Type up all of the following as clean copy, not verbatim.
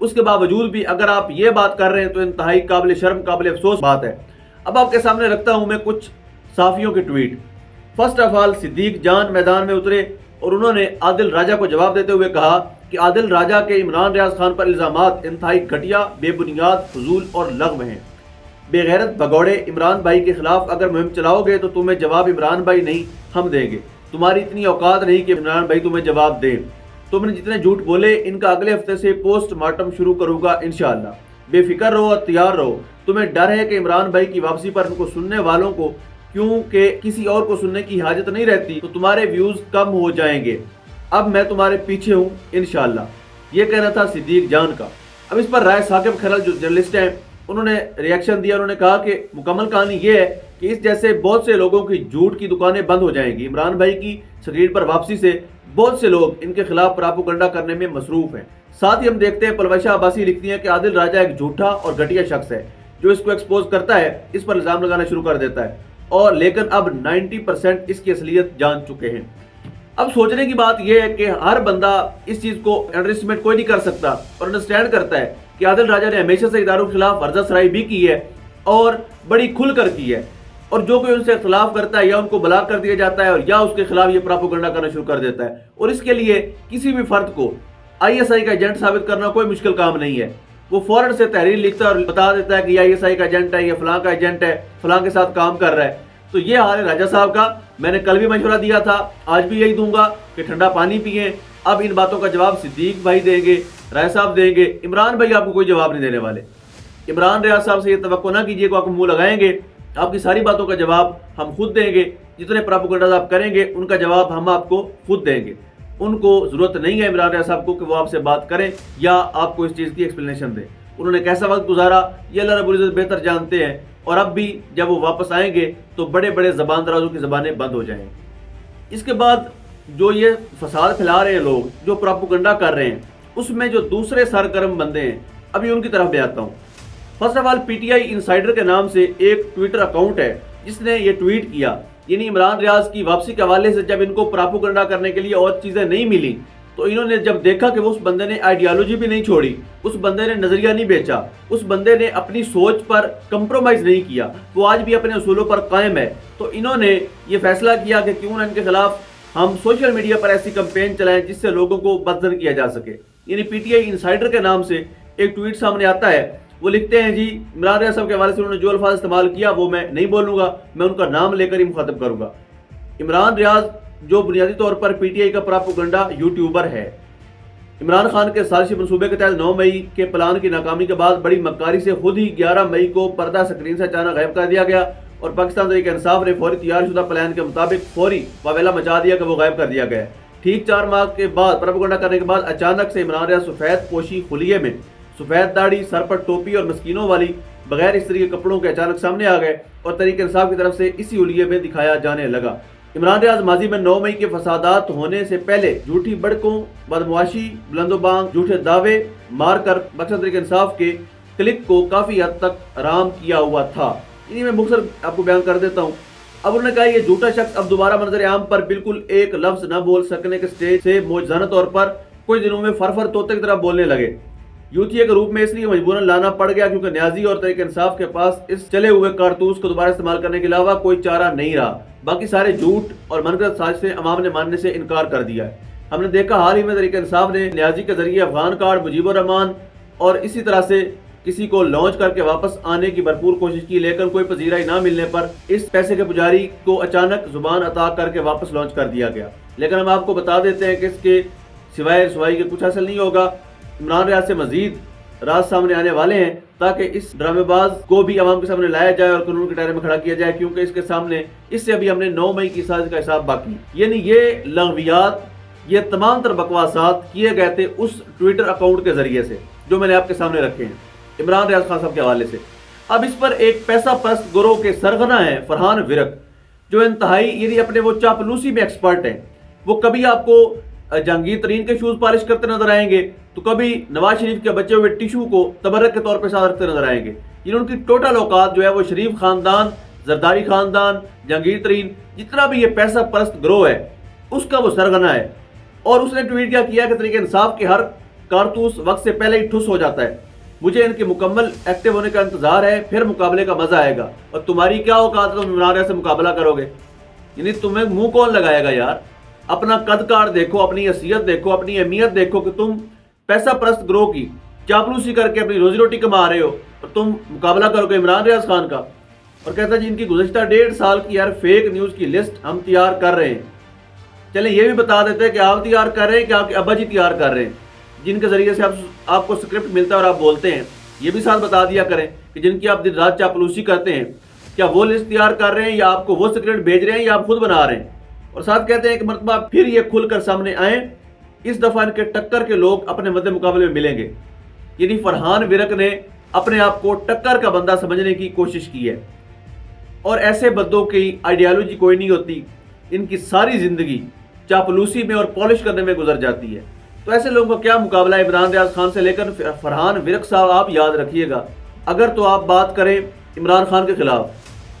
اس کے باوجود بھی اگر آپ یہ بات کر رہے ہیں تو انتہائی قابل شرم قابل افسوس بات ہے۔ اب آپ کے سامنے رکھتا ہوں میں کچھ صحافیوں کے ٹویٹ۔ فرسٹ آف آل صدیق جان میدان میں اترے اور انہوں نے عادل راجہ کو جواب دیتے ہوئے کہا کہ عادل راجہ کے عمران ریاض خان پر الزامات انتہائی گھٹیا، بے بنیاد، فضول اور لغو ہیں۔ بے غیرت بھگوڑے، عمران بھائی کے خلاف اگر مہم چلاؤ گے تو تمہیں جواب عمران بھائی نہیں ہم دیں گے، تمہاری اتنی اوقات نہیں کہ عمران بھائی تمہیں جواب دیں۔ تم نے جتنے جھوٹ بولے ان کا اگلے ہفتے سے پوسٹ مارٹم شروع کروں گا انشاءاللہ۔ بے فکر رہو اور تیار رہو، تمہیں ڈر ہے کہ عمران بھائی کی واپسی پر ان کو سننے والوں کو کیونکہ کسی اور کو سننے کی حاجت نہیں رہتی تو تمہارے ویوز کم ہو جائیں گے۔ اب میں تمہارے پیچھے ہوں انشاءاللہ۔ یہ کہنا تھا صدیق جان کا۔ اب اس پر رائے ثاقب کھرل جو جرنلسٹ ہیں انہوں نے ریئیکشن دیا، انہوں نے کہا کہ مکمل کہانی یہ ہے کہ اس جیسے بہت سے لوگوں کی جھوٹ کی دکانیں بند ہو جائیں گی۔ عمران بھائی کی اسکرین پر واپسی سے بہت سے لوگ ان کے خلاف پراپوگنڈا کرنے میں مصروف ہیں۔ ساتھ ہی ہم دیکھتے ہیں پلوشہ عباسی لکھتی ہیں کہ عادل راجہ ایک جھوٹا اور گھٹیا شخص ہے جو اس کو ایکسپوز کرتا ہے، اس پر الزام لگانا شروع کر دیتا ہے، اور لیکن اب 90% اس کی اصلیت جان چکے ہیں۔ اب سوچنے کی بات یہ ہے کہ ہر بندہ اس چیز کو انڈر اسٹیمیٹ کوئی نہیں کر سکتا اور انڈرسٹینڈ کرتا ہے کہ عادل راجہ نے ہمیشہ سے اداروں کے خلاف ورزہ سرائی بھی کی ہے اور بڑی کھل کر کی ہے، اور جو کوئی ان سے اختلاف کرتا ہے یا ان کو بلاک کر دیا جاتا ہے اور یا اس کے خلاف یہ پراپوگنڈا کرنا شروع کر دیتا ہے، اور اس کے لیے کسی بھی فرد کو ISI کا ایجنٹ ثابت کرنا کوئی مشکل کام نہیں ہے۔ وہ فوراً سے تحریر لکھتا ہے اور بتا دیتا ہے کہ یہ ISI کا ایجنٹ ہے، یہ فلاں کا ایجنٹ ہے، فلاں کے ساتھ کام کر رہا ہے۔ تو یہ حال ہے راجہ صاحب کا۔ میں نے کل بھی مشورہ دیا تھا، آج بھی یہی دوں گا کہ ٹھنڈا پانی پئیں۔ اب ان باتوں کا جواب صدیق بھائی دیں گے، رائے صاحب دیں گے، عمران بھائی آپ کو کوئی جواب نہیں دینے والے۔ عمران ریاض صاحب سے یہ توقع نہ کیجیے کہ آپ منہ لگائیں گے، آپ کی ساری باتوں کا جواب ہم خود دیں گے۔ جتنے پراپوگنڈاز آپ کریں گے ان کا جواب ہم آپ کو خود دیں گے۔ ان کو ضرورت نہیں ہے عمران ریاض صاحب کو کہ وہ آپ سے بات کریں یا آپ کو اس چیز کی ایکسپلینیشن دیں۔ انہوں نے کیسا وقت گزارا یہ اللہ رب العزت بہتر جانتے ہیں، اور اب بھی جب وہ واپس آئیں گے تو بڑے بڑے زبان درازوں کی زبانیں بند ہو جائیں۔ اس کے بعد جو یہ فساد پھیلا رہے ہیں لوگ، جو پراپوگنڈا کر رہے ہیں، اس میں جو دوسرے سرگرم بندے ہیں ابھی ان کی طرف بھی آتا ہوں۔ First of all PTI insider کے نام سے ایک ٹویٹر اکاؤنٹ ہے جس نے یہ ٹویٹ کیا، یعنی عمران ریاض کی واپسی کے حوالے سے جب ان کو پراپوگنڈا کرنے کے لیے اور چیزیں نہیں ملی تو انہوں نے جب دیکھا کہ اس بندے نے آئیڈیالوجی بھی نہیں چھوڑی، اس بندے نے نظریہ نہیں بیچا، اس بندے نے اپنی سوچ پر کمپرومائز نہیں کیا، وہ آج بھی اپنے اصولوں پر قائم ہے، تو انہوں نے یہ فیصلہ کیا کہ کیوں نہ ان کے خلاف ہم سوشل میڈیا پر ایسی کمپین چلائیں جس سے لوگوں کو بدظن کیا جا سکے۔ یعنی PTI انسائیڈر کے نام سے ایک ٹویٹ سامنے آتا ہے، وہ لکھتے ہیں جی عمران ریاض صاحب کے حوالے سے انہوں نے جو الفاظ استعمال کیا وہ میں نہیں بولوں گا، میں ان کا نام لے کر ہی مخاطب کروں گا۔ عمران ریاض جو بنیادی طور پر PTI کا پراپوگنڈا یوٹیوبر ہے، عمران خان کے سازشی منصوبے کے تحت 9 مئی کے پلان کی ناکامی کے بعد بڑی مکاری سے خود ہی 11 مئی کو پردہ سکرین سے اچانک غائب کر دیا گیا، اور پاکستان تحریک انصاف نے فوری تیار شدہ پلان کے مطابق فوری واویلا مچا دیا کہ وہ غائب کر دیا گیا ہے۔ ٹھیک 4 ماہ کے بعد پراپوگنڈا کرنے کے بعد اچانک سے عمران ریاض سفید پوشی خلیے میں، سفید داڑھی، سر پر ٹوپی اور مسکینوں والی بغیر استری کے کپڑوں کے اچانک سامنے آ گئے اور تحریک انصاف کی طرف سے اسی حلیے میں دکھایا جانے لگا۔ عمران ریاض ماضی میں 9 مئی کے فسادات ہونے سے پہلے جھوٹی بڑکوں، بدمعاشی، بلند و بانگ، جھوٹے دعوے مار کر مقصد تحریک انصاف کے کلک کو کافی حد تک آرام کیا ہوا تھا۔ انہیں میں مختصر آپ کو بیان کر دیتا ہوں۔ اب انہوں نے کہا یہ جھوٹا شخص اب دوبارہ منظر عام پر بالکل ایک لفظ نہ بول سکنے کے سٹیج سے معجزانہ طور پر کچھ دنوں میں فرفر طوطے کی طرح بولنے لگے۔ یوتھیے کے روپ میں اس لیے مجبوراً لانا پڑ گیا کیونکہ نیازی اور تحریک انصاف کے پاس اس چلے ہوئے کارتوس کو دوبارہ استعمال کرنے کے علاوہ کوئی چارہ نہیں رہا۔ باقی سارے جھوٹ اور منگرت سازشیں عوام نے ماننے سے انکار کر دیا ہے۔ ہم نے دیکھا حال ہی میں تحریک انصاف نے نیازی کے ذریعے افغان کارڈ، مجیب الرحمان اور اسی طرح سے کسی کو لانچ کر کے واپس آنے کی بھرپور کوشش کی، لیکن کوئی پذیرائی نہ ملنے پر اس پیسے کے پجاری کو اچانک زبان عطا کر کے واپس لانچ کر دیا گیا۔ لیکن ہم آپ کو بتا دیتے ہیں کہ اس کے سوائے رسوائی کے کچھ حاصل نہیں ہوگا۔ عمران ریاض سے مزید راز سامنے آنے والے ہیں تاکہ اس ڈرامے باز کو بھی عوام کے سامنے لایا جائے اور قانون کے دائرے میں کھڑا کیا جائے، کیونکہ اس کے سامنے اس سے ابھی ہم نے 9 مئی کی سازش کا حساب باقی، یعنی یہ لغویات، یہ تمام تر بکواسات کیے گئے تھے اس ٹویٹر اکاؤنٹ کے ذریعے سے جو میں نے آپ کے سامنے رکھے ہیں عمران ریاض خان صاحب کے حوالے سے۔ اب اس پر ایک پیسہ پرست گروہ کے سرغنہ ہیں فرحان ورق، جو انتہائی یعنی اپنے وہ چاپلوسی میں ایکسپرٹ ہیں۔ وہ کبھی آپ کو جہانگیر ترین کے شوز پالش کرتے نظر آئیں گے تو کبھی نواز شریف کے بچے ہوئے ٹیشو کو تبرک کے طور پہ ساتھ رکھتے نظر آئیں گے۔ ان کی ٹوٹل اوقات جو ہے وہ شریف خاندان، زرداری خاندان، جہانگیر ترین، جتنا بھی یہ پیسہ پرست گروہ ہے اس کا وہ سرغنہ ہے۔ اور اس نے ٹویٹ کیا کہ تحریک انصاف کے ہر کارتوس وقت سے پہلے ہی ٹھس ہو جاتا ہے۔ مجھے ان کے مکمل ایکٹیو ہونے کا انتظار ہے، پھر مقابلے کا مزہ آئے گا۔ اور تمہاری کیا اوقات ہے تم عمران ریاض سے مقابلہ کرو گے؟ یعنی تمہیں منہ کون لگائے گا یار؟ اپنا قد کار دیکھو، اپنی حیثیت دیکھو، اپنی اہمیت دیکھو کہ تم پیسہ پرست گروہ کی چاپلوسی کر کے اپنی روزی روٹی کما رہے ہو اور تم مقابلہ کرو گے عمران ریاض خان کا۔ اور کہتا ہے جی ان کی گزشتہ 1.5 سال کی یار فیک نیوز کی لسٹ ہم تیار کر رہے ہیں۔ چلیں یہ بھی بتا دیتے ہیں کہ آپ تیار کر رہے ہیں کہ آپ کے ابا جی تیار کر رہے ہیں جن کے ذریعے سے آپ کو اسکرپٹ ملتا ہے اور آپ بولتے ہیں؟ یہ بھی ساتھ بتا دیا کریں کہ جن کی آپ دن رات چاپلوسی کرتے ہیں، کیا وہ لسٹ تیار کر رہے ہیں یا آپ کو وہ اسکرپٹ بھیج رہے ہیں یا آپ خود بنا رہے ہیں؟ اور ساتھ کہتے ہیں کہ مرتبہ پھر یہ کھل کر سامنے آئیں، اس دفعہ ان کے ٹکر کے لوگ اپنے مد مقابلے میں ملیں گے۔ یعنی فرحان ورق نے اپنے آپ کو ٹکر کا بندہ سمجھنے کی کوشش کی ہے، اور ایسے بندوں کی آئیڈیالوجی کوئی نہیں ہوتی، ان کی ساری زندگی چاپلوسی میں اور پالش کرنے میں گزر جاتی ہے۔ تو ایسے لوگوں کا کیا مقابلہ ہے عمران ریاض خان سے؟ لیکن فرحان ورق صاحب آپ یاد رکھیے گا، اگر تو آپ بات کریں عمران خان کے خلاف،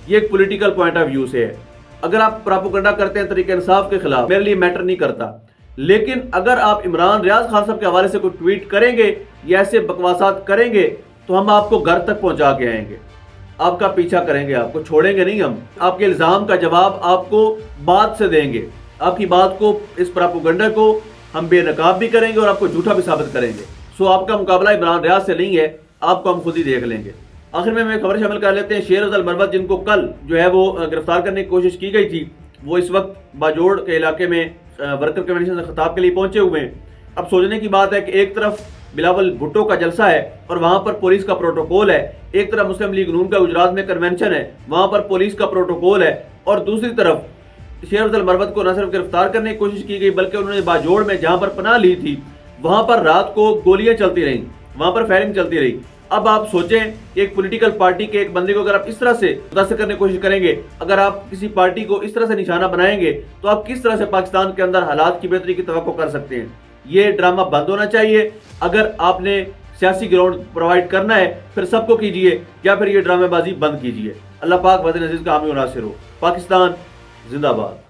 یہ ایک پولیٹیکل پوائنٹ آف ویو سے ہے، اگر آپ پراپوگنڈا کرتے ہیں طریقہ انصاف کے خلاف، میرے لیے میٹر نہیں کرتا، لیکن اگر آپ عمران ریاض خان صاحب کے حوالے سے کوئی ٹویٹ کریں گے یا ایسے بکواسات کریں گے تو ہم آپ کو گھر تک پہنچا کے آئیں گے، آپ کا پیچھا کریں گے، آپ کو چھوڑیں گے نہیں، ہم آپ کے الزام کا جواب آپ کو بات سے دیں گے، آپ کی بات کو، اس پراپوگنڈا کو ہم بے نقاب بھی کریں گے اور آپ کو جھوٹا بھی ثابت کریں گے۔ سو آپ کا مقابلہ عمران ریاض سے نہیں ہے، آپ کو ہم خود ہی دیکھ لیں گے۔ آخر میں خبر شامل کر لیتے ہیں، شیر افضل مروت جن کو کل جو ہے وہ گرفتار کرنے کی کوشش کی گئی تھی، وہ اس وقت باجوڑ کے علاقے میں ورکر کنونشن سے خطاب کے لیے پہنچے ہوئے ہیں۔ اب سوچنے کی بات ہے کہ ایک طرف بلاول بھٹو کا جلسہ ہے اور وہاں پر پولیس کا پروٹوکول ہے، ایک طرف مسلم لیگ نون کا گجرات میں کنونشن ہے، وہاں پر پولیس کا پروٹوکول ہے، اور دوسری طرف شیر افضل مروت کو نہ صرف گرفتار کرنے کی کوشش کی گئی بلکہ انہوں نے باجوڑ میں جہاں پر پناہ لی تھی وہاں پر رات کو گولیاں چلتی رہیں، وہاں پر فائرنگ چلتی رہی۔ اب آپ سوچیں کہ ایک پولیٹیکل پارٹی کے ایک بندے کو اگر آپ اس طرح سے متاثر کرنے کی کوشش کریں گے، اگر آپ کسی پارٹی کو اس طرح سے نشانہ بنائیں گے تو آپ کس طرح سے پاکستان کے اندر حالات کی بہتری کی توقع کر سکتے ہیں؟ یہ ڈرامہ بند ہونا چاہیے۔ اگر آپ نے سیاسی گراؤنڈ پرووائڈ کرنا ہے پھر سب کو کیجیے، یا پھر یہ ڈرامے بازی بند کیجیے۔ اللہ پاک وطن عزیز کا حامی و ناصر ہو۔ پاکستان زندہ باد۔